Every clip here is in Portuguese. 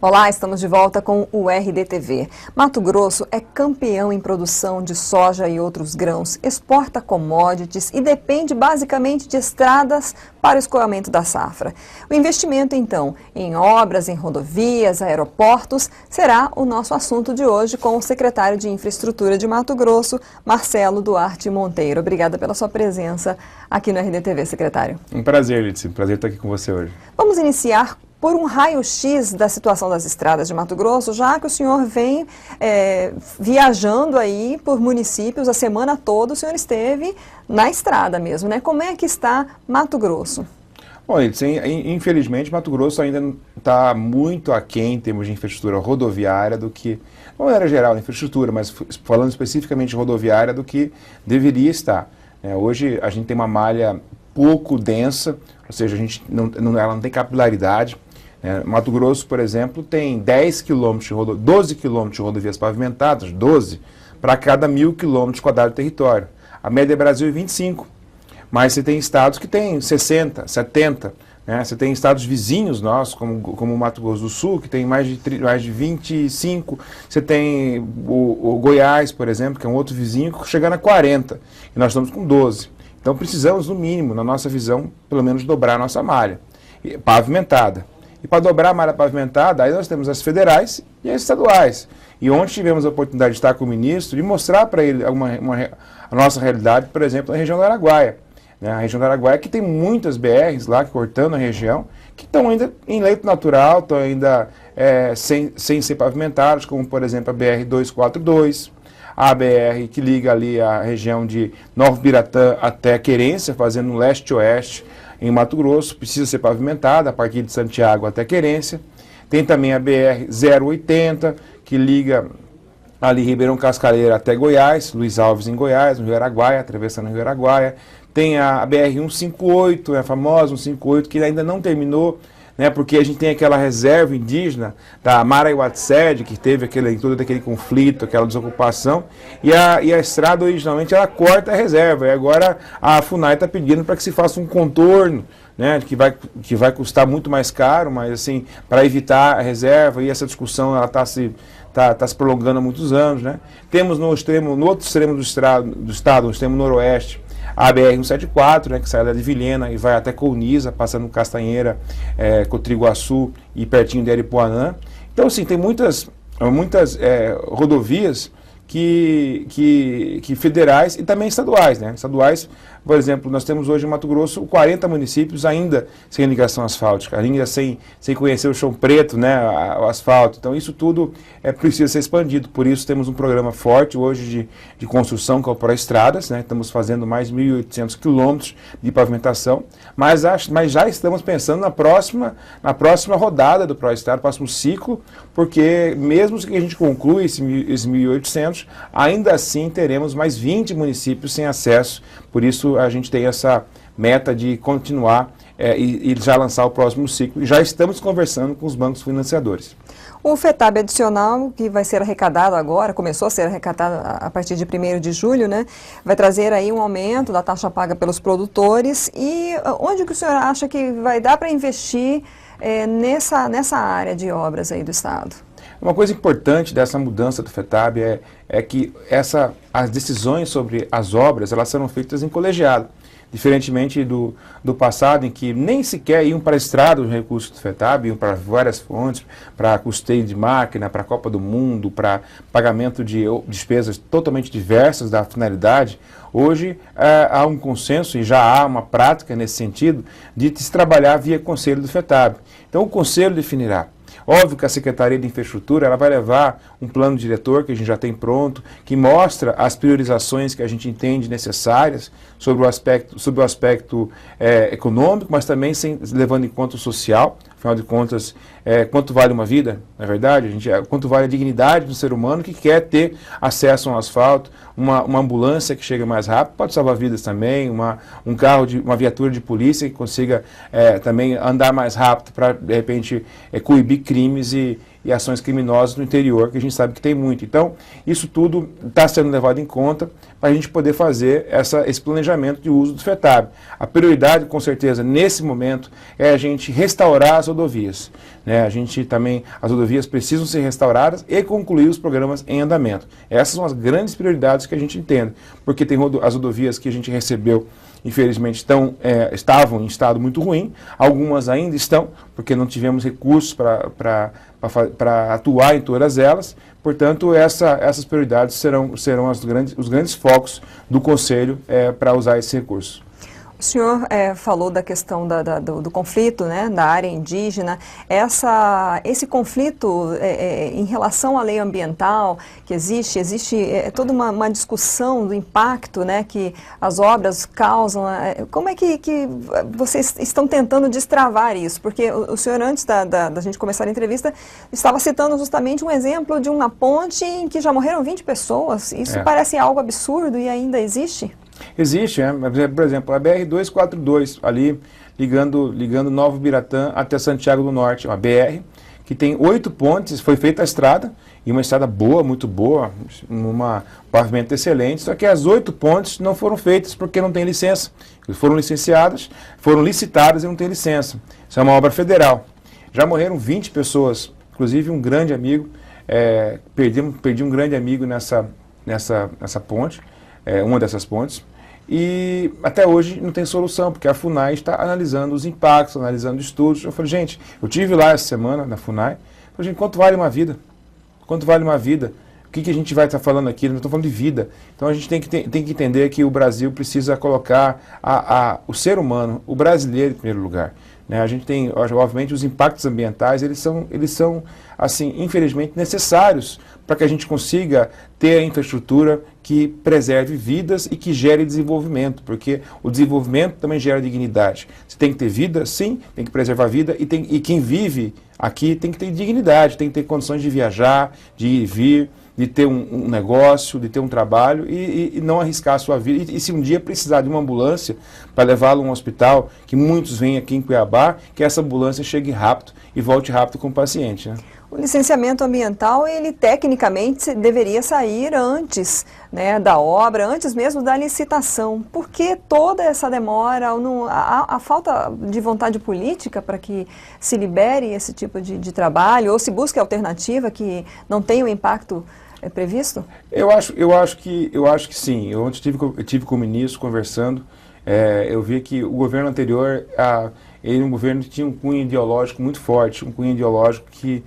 Olá, estamos de volta com o RDTV. Mato Grosso é campeão em produção de soja e outros grãos, exporta commodities e depende basicamente de estradas para o escoamento da safra. O investimento, então, em obras, em rodovias, aeroportos, será o nosso assunto de hoje com o secretário de Infraestrutura de Mato Grosso, Marcelo Duarte Monteiro. Obrigada pela sua presença aqui no RDTV, secretário. Um prazer, Lídice. Prazer estar aqui com você hoje. Vamos iniciar por um raio-x da situação das estradas de Mato Grosso, já que o senhor vem viajando aí por municípios a semana toda, o senhor esteve na estrada mesmo, né? Como é que está Mato Grosso? Bom, infelizmente, Mato Grosso ainda está muito aquém em termos de infraestrutura rodoviária do que, de uma maneira geral, infraestrutura, mas falando especificamente de rodoviária, do que deveria estar. Hoje a gente tem uma malha pouco densa, ou seja, ela não tem capilaridade. Mato Grosso, por exemplo, tem 12 quilômetros de rodovias pavimentadas, 12, para cada 1.000 quilômetros quadrados de território. A média do Brasil é 25, mas você tem estados que têm 60, 70, né? Você tem estados vizinhos nossos, como o Mato Grosso do Sul, que tem mais de 25, você tem o Goiás, por exemplo, que é um outro vizinho, chegando a 40, e nós estamos com 12. Então precisamos, no mínimo, na nossa visão, pelo menos dobrar a nossa malha pavimentada. E para dobrar a malha pavimentada, aí nós temos as federais e as estaduais. E ontem tivemos a oportunidade de estar com o ministro e mostrar para ele a nossa realidade, por exemplo, na região do Araguaia. A região do Araguaia que tem muitas BRs lá, cortando a região, que estão ainda em leito natural, estão ainda sem ser pavimentadas, como, por exemplo, a BR-242, a BR que liga ali a região de Novo Biratã até Querência, fazendo um leste-oeste, em Mato Grosso, precisa ser pavimentada a partir de Santiago até Querência. Tem também a BR-080, que liga ali Ribeirão Cascaleira até Goiás, Luiz Alves em Goiás, no Rio Araguaia, atravessando o Rio Araguaia. Tem a BR-158, a famosa 158, que ainda não terminou, né, porque a gente tem aquela reserva indígena da Maraiuatsed, que teve todo aquele conflito, aquela desocupação, e a estrada originalmente ela corta a reserva, e agora a FUNAI está pedindo para que se faça um contorno, né, que vai custar muito mais caro, mas assim, para evitar a reserva, e essa discussão ela está se prolongando há muitos anos, né. Temos no outro extremo do estado, no extremo noroeste, a BR-174, né, que sai da de Vilhena e vai até Colniza, passando Castanheira, Cotriguaçu e pertinho de Aripuanã. Então, assim, tem muitas rodovias que federais e também estaduais, né? Estaduais, por exemplo, nós temos hoje em Mato Grosso 40 municípios ainda sem ligação asfáltica, ainda sem conhecer o chão preto, né, o asfalto. Então isso tudo precisa ser expandido, por isso temos um programa forte hoje de construção com o Proestradas, né? Estamos fazendo mais de 1.800 quilômetros de pavimentação, mas já estamos pensando na próxima rodada do Proestrada, próximo ciclo, porque mesmo que a gente conclua esses 1.800, ainda assim teremos mais 20 municípios sem acesso, por isso a gente tem essa meta de continuar e já lançar o próximo ciclo. E já estamos conversando com os bancos financiadores. O FETAB adicional, que vai ser arrecadado agora, começou a ser arrecadado a partir de 1º de julho, né? Vai trazer aí um aumento da taxa paga pelos produtores. E onde que o senhor acha que vai dar para investir nessa área de obras aí do Estado? Uma coisa importante dessa mudança do FETAB é que as decisões sobre as obras elas serão feitas em colegiado. Diferentemente do passado, em que nem sequer iam para a estrada os recursos do FETAB, iam para várias fontes, para custeio de máquina, para a Copa do Mundo, para pagamento de despesas totalmente diversas da finalidade. Hoje há um consenso e já há uma prática nesse sentido de se trabalhar via conselho do FETAB. Então o conselho definirá. Óbvio que a Secretaria de Infraestrutura ela vai levar um plano diretor que a gente já tem pronto, que mostra as priorizações que a gente entende necessárias sobre o aspecto econômico, mas também levando em conta o social. Afinal de contas, quanto vale uma vida, não é verdade? Quanto vale a dignidade do ser humano que quer ter acesso a um asfalto, uma ambulância que chega mais rápido, pode salvar vidas também, um carro, uma viatura de polícia que consiga também andar mais rápido para, de repente, coibir crimes e e ações criminosas no interior, que a gente sabe que tem muito. Então, isso tudo está sendo levado em conta para a gente poder fazer esse planejamento de uso do FETAB. A prioridade, com certeza, nesse momento, é a gente restaurar as rodovias. Né? As rodovias precisam ser restauradas e concluir os programas em andamento. Essas são as grandes prioridades que a gente entende, porque tem as rodovias que a gente recebeu, infelizmente, estavam em estado muito ruim, algumas ainda estão, porque não tivemos recursos para atuar em todas elas. Portanto, essas prioridades serão os grandes focos do Conselho para usar esse recurso. O senhor falou da questão do conflito, né, da área indígena. Esse conflito em relação à lei ambiental que existe toda uma discussão do impacto, né, que as obras causam. Como é que vocês estão tentando destravar isso? Porque o senhor, antes da gente começar a entrevista, estava citando justamente um exemplo de uma ponte em que já morreram 20 pessoas. Isso parece algo absurdo e ainda existe? Existe, por exemplo, a BR-242, ali ligando Novo Biratã até Santiago do Norte, uma BR que tem 8 pontes, foi feita a estrada, e uma estrada boa, muito boa, um pavimento excelente, só que as 8 pontes não foram feitas porque não tem licença. Foram licenciadas, foram licitadas e não tem licença. Isso é uma obra federal. Já morreram 20 pessoas, inclusive um grande amigo, perdi um grande amigo nessa ponte, uma dessas pontes, e até hoje não tem solução, porque a FUNAI está analisando os impactos, analisando estudos. Eu falei, gente, eu estive lá essa semana na FUNAI, eu falei, gente, quanto vale uma vida? Quanto vale uma vida? O que a gente vai estar falando aqui? Não estou falando de vida. Então a gente tem que entender que o Brasil precisa colocar o ser humano, o brasileiro em primeiro lugar. Né? A gente tem, obviamente, os impactos ambientais, eles são assim, infelizmente, necessários para que a gente consiga ter a infraestrutura que preserve vidas e que gere desenvolvimento, porque o desenvolvimento também gera dignidade. Você tem que ter vida, sim, tem que preservar a vida, e quem vive aqui tem que ter dignidade, tem que ter condições de viajar, de ir e vir, de ter um negócio, de ter um trabalho e não arriscar a sua vida. E se um dia precisar de uma ambulância para levá-lo a um hospital, que muitos vêm aqui em Cuiabá, que essa ambulância chegue rápido e volte rápido com o paciente. Né? O licenciamento ambiental, ele tecnicamente deveria sair antes, né, da obra, antes mesmo da licitação. Por que toda essa demora? A falta de vontade política para que se libere esse tipo de trabalho, ou se busque alternativa que não tenha o impacto previsto? Eu acho que sim. Eu ontem tive com o ministro conversando. Eu vi que o governo anterior, ele é um governo que tinha um cunho ideológico muito forte, um cunho ideológico que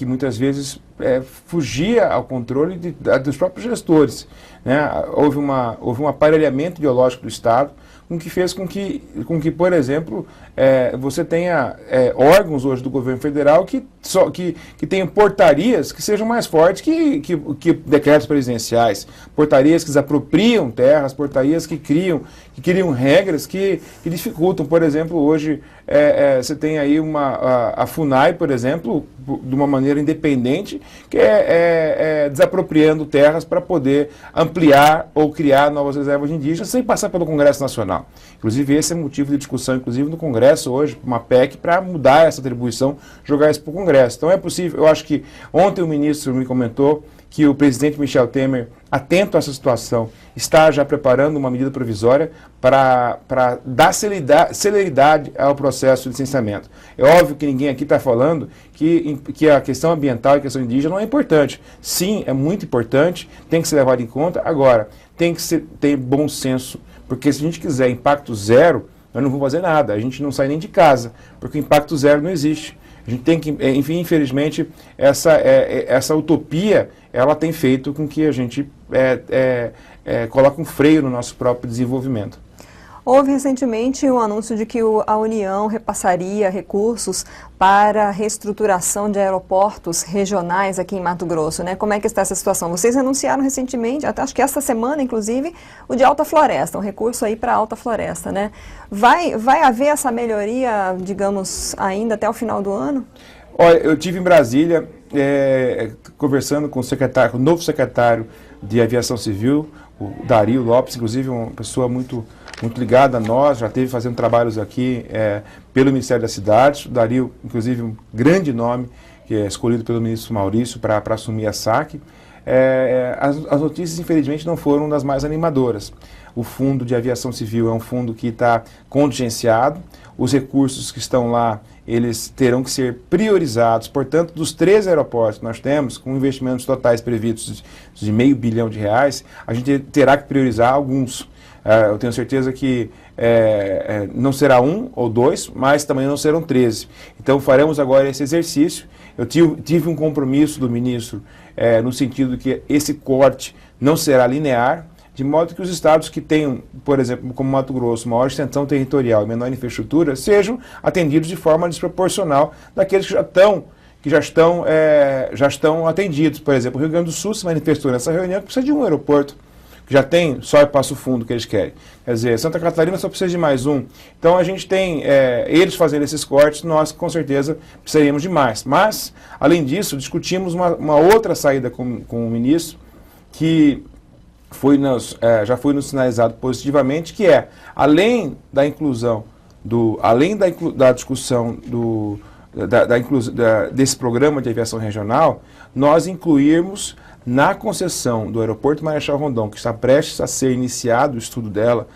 muitas vezes fugia ao controle dos próprios gestores. Né? Houve um aparelhamento ideológico do Estado, com que fez com que, por exemplo, você tenha órgãos hoje do governo federal que tenham portarias que sejam mais fortes que decretos presidenciais, portarias que desapropriam terras, portarias que criam regras que dificultam. Por exemplo, hoje você tem aí a FUNAI, por exemplo, de uma maneira independente, que desapropriando terras para poder ampliar ou criar novas reservas indígenas sem passar pelo Congresso Nacional. Inclusive, esse é motivo de discussão, inclusive, no Congresso hoje, uma PEC para mudar essa atribuição, jogar isso para o Congresso. Então é possível, eu acho que ontem o ministro me comentou que o presidente Michel Temer, atento a essa situação, está já preparando uma medida provisória para dar celeridade ao processo de licenciamento. É óbvio que ninguém aqui está falando que a questão ambiental e a questão indígena não é importante. Sim, é muito importante, tem que ser levado em conta. Agora, tem que ter bom senso, porque se a gente quiser impacto zero, nós não vamos fazer nada, a gente não sai nem de casa, porque o impacto zero não existe. A gente tem que, enfim, infelizmente, essa utopia, ela tem feito com que a gente coloque um freio no nosso próprio desenvolvimento. Houve recentemente um anúncio de que a União repassaria recursos para a reestruturação de aeroportos regionais aqui em Mato Grosso, né? Como é que está essa situação? Vocês anunciaram recentemente, até acho que esta semana, inclusive, o de Alta Floresta, um recurso aí para Alta Floresta, né? Vai haver essa melhoria, digamos, ainda até o final do ano? Olha, eu estive em Brasília conversando com o novo secretário de Aviação Civil, o Dario Lopes, inclusive uma pessoa muito ligada a nós, já esteve fazendo trabalhos aqui pelo Ministério das Cidades. O Dario, inclusive, um grande nome que é escolhido pelo ministro Maurício para assumir a SAC, as notícias, infelizmente, não foram das mais animadoras. O Fundo de Aviação Civil é um fundo que está contingenciado, os recursos que estão lá, eles terão que ser priorizados. Portanto, dos 13 aeroportos que nós temos, com investimentos totais previstos de R$500 bilhão, a gente terá que priorizar alguns. Eu tenho certeza que não será um ou dois, mas também não serão 13. Então, faremos agora esse exercício. Eu tive um compromisso do ministro no sentido que esse corte não será linear, de modo que os estados que tenham, por exemplo, como Mato Grosso, maior extensão territorial e menor infraestrutura, sejam atendidos de forma desproporcional daqueles que já estão atendidos. Por exemplo, o Rio Grande do Sul se manifestou nessa reunião que precisa de um aeroporto, que já tem só e Passo Fundo que eles querem. Quer dizer, Santa Catarina só precisa de mais um. Então a gente tem, eles fazendo esses cortes, nós com certeza precisaríamos de mais. Mas, além disso, discutimos uma outra saída com o ministro, que já foi nos sinalizado positivamente, que é, além da inclusão, da discussão desse programa de aviação regional, nós incluirmos na concessão do aeroporto Marechal Rondon, que está prestes a ser iniciado o estudo dela,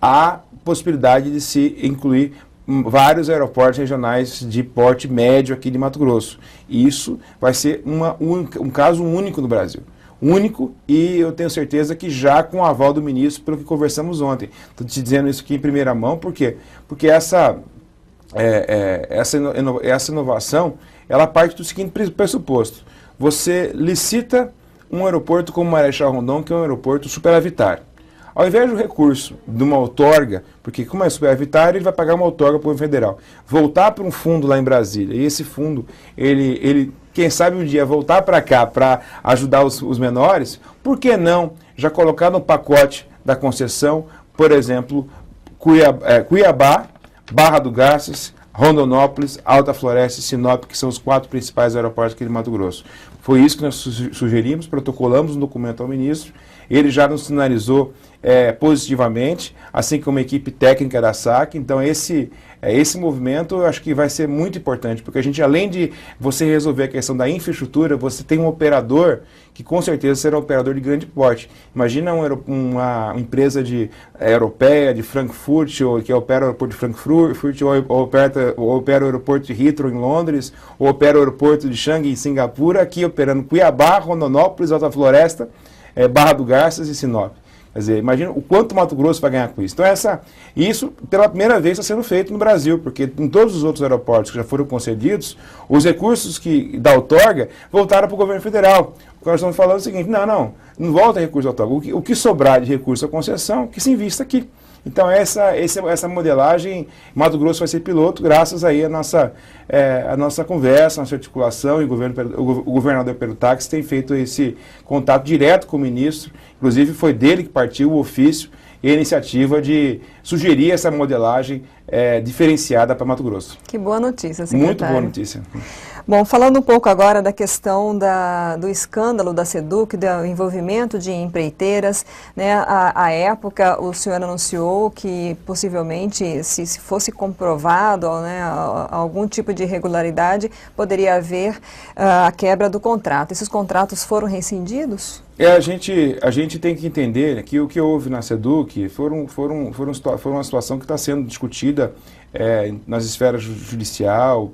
a possibilidade de se incluir vários aeroportos regionais de porte médio aqui de Mato Grosso. E isso vai ser um caso único no Brasil. Único, e eu tenho certeza que já com o aval do ministro, pelo que conversamos ontem. Estou te dizendo isso aqui em primeira mão, por quê? Porque essa inovação, ela parte do seguinte pressuposto. Você licita um aeroporto como Marechal Rondon, que é um aeroporto superavitário. Ao invés do recurso de uma outorga, porque como é superavitário, ele vai pagar uma outorga para o governo federal, voltar para um fundo lá em Brasília, e esse fundo, ele quem sabe um dia voltar para cá para ajudar os menores, por que não já colocar no pacote da concessão, por exemplo, Cuiabá, Barra do Garças, Rondonópolis, Alta Floresta e Sinop, que são os 4 principais aeroportos aqui de Mato Grosso. Foi isso que nós sugerimos, protocolamos um documento ao ministro, ele já nos sinalizou positivamente, assim como a equipe técnica da SAC. Então esse movimento eu acho que vai ser muito importante, porque a gente, além de você resolver a questão da infraestrutura, você tem um operador que com certeza será um operador de grande porte. Imagina uma empresa europeia de Frankfurt, que opera o aeroporto de Frankfurt, ou opera o aeroporto de Heathrow em Londres, ou opera o aeroporto de Changi em Singapura, aqui operando Cuiabá, Rondonópolis, Alta Floresta, Barra do Garças e Sinop. Quer dizer, imagina o quanto o Mato Grosso vai ganhar com isso. Então isso pela primeira vez está sendo feito no Brasil, porque em todos os outros aeroportos que já foram concedidos, os recursos da outorga voltaram para o governo federal. O que nós estamos falando é o seguinte, não volta recurso da outorga. O que sobrar de recurso à concessão, que se invista aqui. Então essa modelagem, Mato Grosso vai ser piloto, graças aí a nossa conversa, a nossa articulação, e o governador Pedro Táxi tem feito esse contato direto com o ministro, inclusive foi dele que partiu o ofício e a iniciativa de sugerir essa modelagem diferenciada para Mato Grosso. Que boa notícia, secretário. Muito boa notícia. Bom, falando um pouco agora da questão do escândalo da SEDUC, do envolvimento de empreiteiras, né? À época, o senhor anunciou que possivelmente, se fosse comprovado, né, algum tipo de irregularidade, poderia haver a quebra do contrato. Esses contratos foram rescindidos? A gente tem que entender que o que houve na SEDUC foi uma situação que está sendo discutida nas esferas judicial,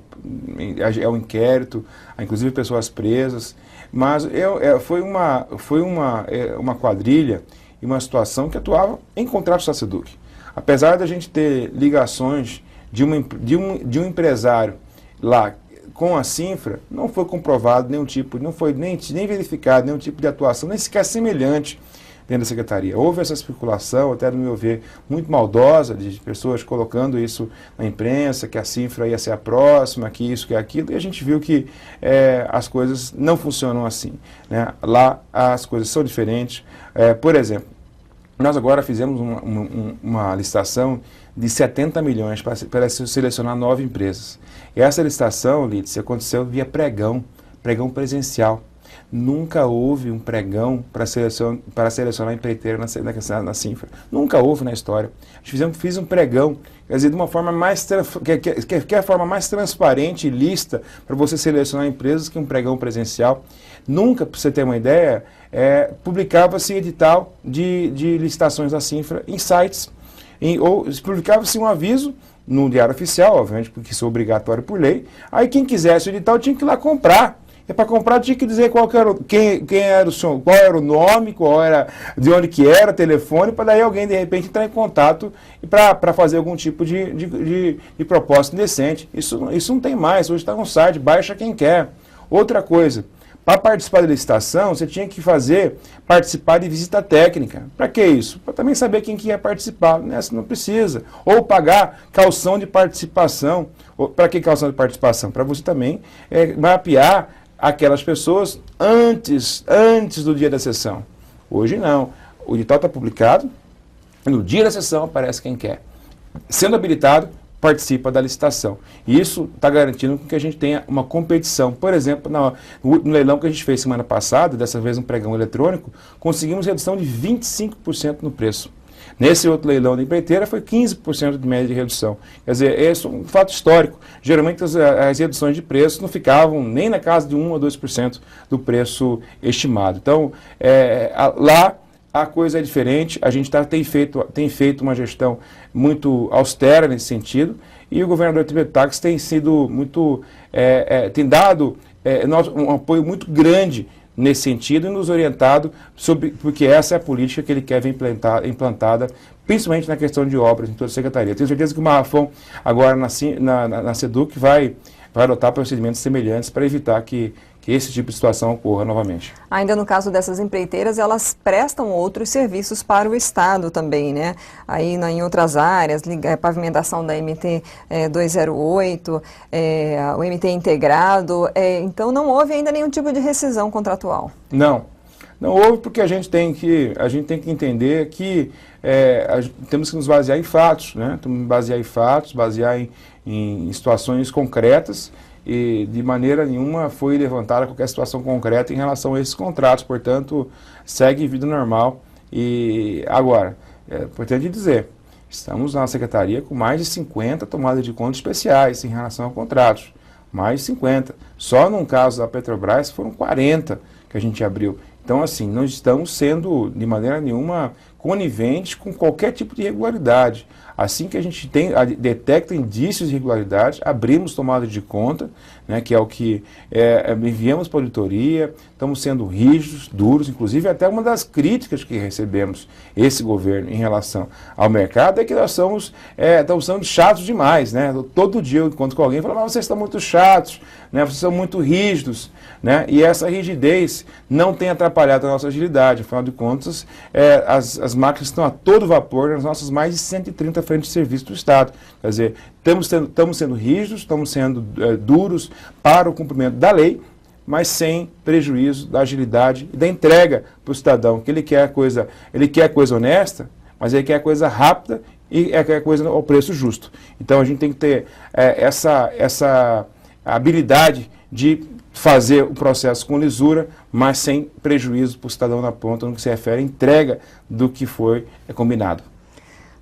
é um inquérito, há inclusive pessoas presas, mas foi uma quadrilha e uma situação que atuava em contratos da SEDUC. Apesar da gente ter ligações de um empresário lá com a Cinfra, não foi comprovado nenhum tipo, não foi nem verificado nenhum tipo de atuação, nem sequer semelhante dentro da Secretaria. Houve essa especulação, até no meu ver, muito maldosa, de pessoas colocando isso na imprensa, que a Cinfra ia ser a próxima, que isso, que aquilo, e a gente viu que as coisas não funcionam assim, né? Lá as coisas são diferentes. Por exemplo, nós agora fizemos uma licitação de 70 milhões para selecionar 9 empresas. E essa licitação, Lídice, aconteceu via pregão presencial. Nunca houve um pregão para selecionar empreiteira na Cinfra. Nunca houve na história. A gente fez um pregão, quer dizer, de uma forma mais que é a forma mais transparente e lista para você selecionar empresas que um pregão presencial. Nunca, para você ter uma ideia, publicava-se edital de licitações da Cinfra em sites, ou publicava-se um aviso no Diário Oficial, obviamente, porque isso é obrigatório por lei. Aí quem quisesse o edital tinha que ir lá comprar. E para comprar tinha que dizer qual era o nome, de onde que era, telefone, para daí alguém de repente entrar em contato para fazer algum tipo de proposta indecente. Isso não tem mais, hoje está no site, baixa quem quer. Outra coisa, para participar da licitação, você tinha que participar de visita técnica. Para que isso? Para também saber quem que ia participar. Nessa não precisa. Ou pagar calção de participação. Para que calção de participação? Para você também mapear aquelas pessoas antes do dia da sessão. Hoje não. O edital está publicado, no dia da sessão aparece quem quer. Sendo habilitado, participa da licitação. E isso está garantindo que a gente tenha uma competição. Por exemplo, no leilão que a gente fez semana passada, dessa vez um pregão eletrônico, conseguimos redução de 25% no preço. Nesse outro leilão da empreiteira foi 15% de média de redução. Quer dizer, esse é um fato histórico. Geralmente as reduções de preço não ficavam nem na casa de 1 a 2% do preço estimado. Então, lá a coisa é diferente. A gente tem feito uma gestão muito austera nesse sentido, e o governador Tibério Taques tem sido muito, tem dado um apoio muito grande nesse sentido e nos orientado porque essa é a política que ele quer ver implantada, principalmente na questão de obras em toda a secretaria. Tenho certeza que o Marrafão, agora na SEDUC, vai adotar procedimentos semelhantes para evitar que esse tipo de situação ocorra novamente. Ainda no caso dessas empreiteiras, elas prestam outros serviços para o Estado também, né? Aí em outras áreas, pavimentação da MT 208, o MT integrado, então não houve ainda nenhum tipo de rescisão contratual. Não houve, porque a gente tem que entender que temos que nos basear em fatos, né? Temos que basear em fatos, basear em situações concretas, e de maneira nenhuma foi levantada qualquer situação concreta em relação a esses contratos. Portanto, segue vida normal. E agora, é importante dizer, estamos na Secretaria com mais de 50 tomadas de conta especiais em relação a contratos. Mais de 50. Só num caso da Petrobras foram 40 que a gente abriu. Então, assim, não estamos sendo de maneira nenhuma coniventes com qualquer tipo de irregularidade. Assim que a gente detecta indícios de irregularidade, abrimos tomada de conta, né, que é o que enviamos para a auditoria, estamos sendo rígidos, duros, inclusive até uma das críticas que recebemos esse governo em relação ao mercado é que nós estamos sendo chatos demais, né? Todo dia eu encontro com alguém e falo, mas vocês estão muito chatos, né? Vocês são muito rígidos, né? E essa rigidez não tem atrapalhado a nossa agilidade. Afinal de contas, as máquinas estão a todo vapor nas nossas mais de 130 frentes de serviço do Estado. Quer dizer, estamos sendo rígidos, estamos sendo duros para o cumprimento da lei, mas sem prejuízo da agilidade e da entrega para o cidadão, que ele quer coisa honesta, mas ele quer coisa rápida e quer coisa ao preço justo. Então a gente tem que ter essa habilidade de fazer o processo com lisura, mas sem prejuízo para o cidadão na ponta, no que se refere à entrega do que foi combinado.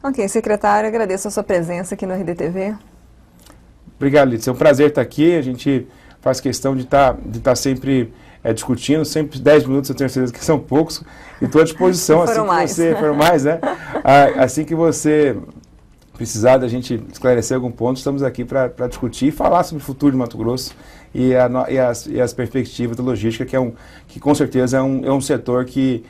Ok, secretário, agradeço a sua presença aqui no RDTV. Obrigado, Lídia. É um prazer estar aqui. A gente faz questão de estar sempre discutindo, sempre 10 minutos, eu tenho certeza que são poucos, e estou à disposição. Foram mais, né? Assim que você precisar da gente esclarecer algum ponto, estamos aqui para discutir e falar sobre o futuro de Mato Grosso e as perspectivas da logística, que com certeza é um setor que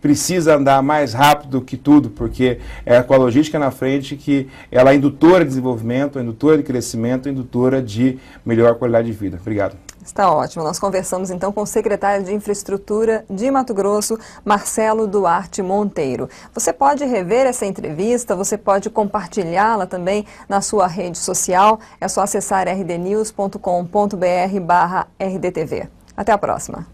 precisa andar mais rápido que tudo, porque é com a logística na frente que ela é indutora de desenvolvimento, é indutora de crescimento, é indutora de melhor qualidade de vida. Obrigado. Está ótimo. Nós conversamos então com o secretário de Infraestrutura de Mato Grosso, Marcelo Duarte Monteiro. Você pode rever essa entrevista, você pode compartilhá-la também na sua rede social. É só acessar rdnews.com.br/rdtv. Até a próxima.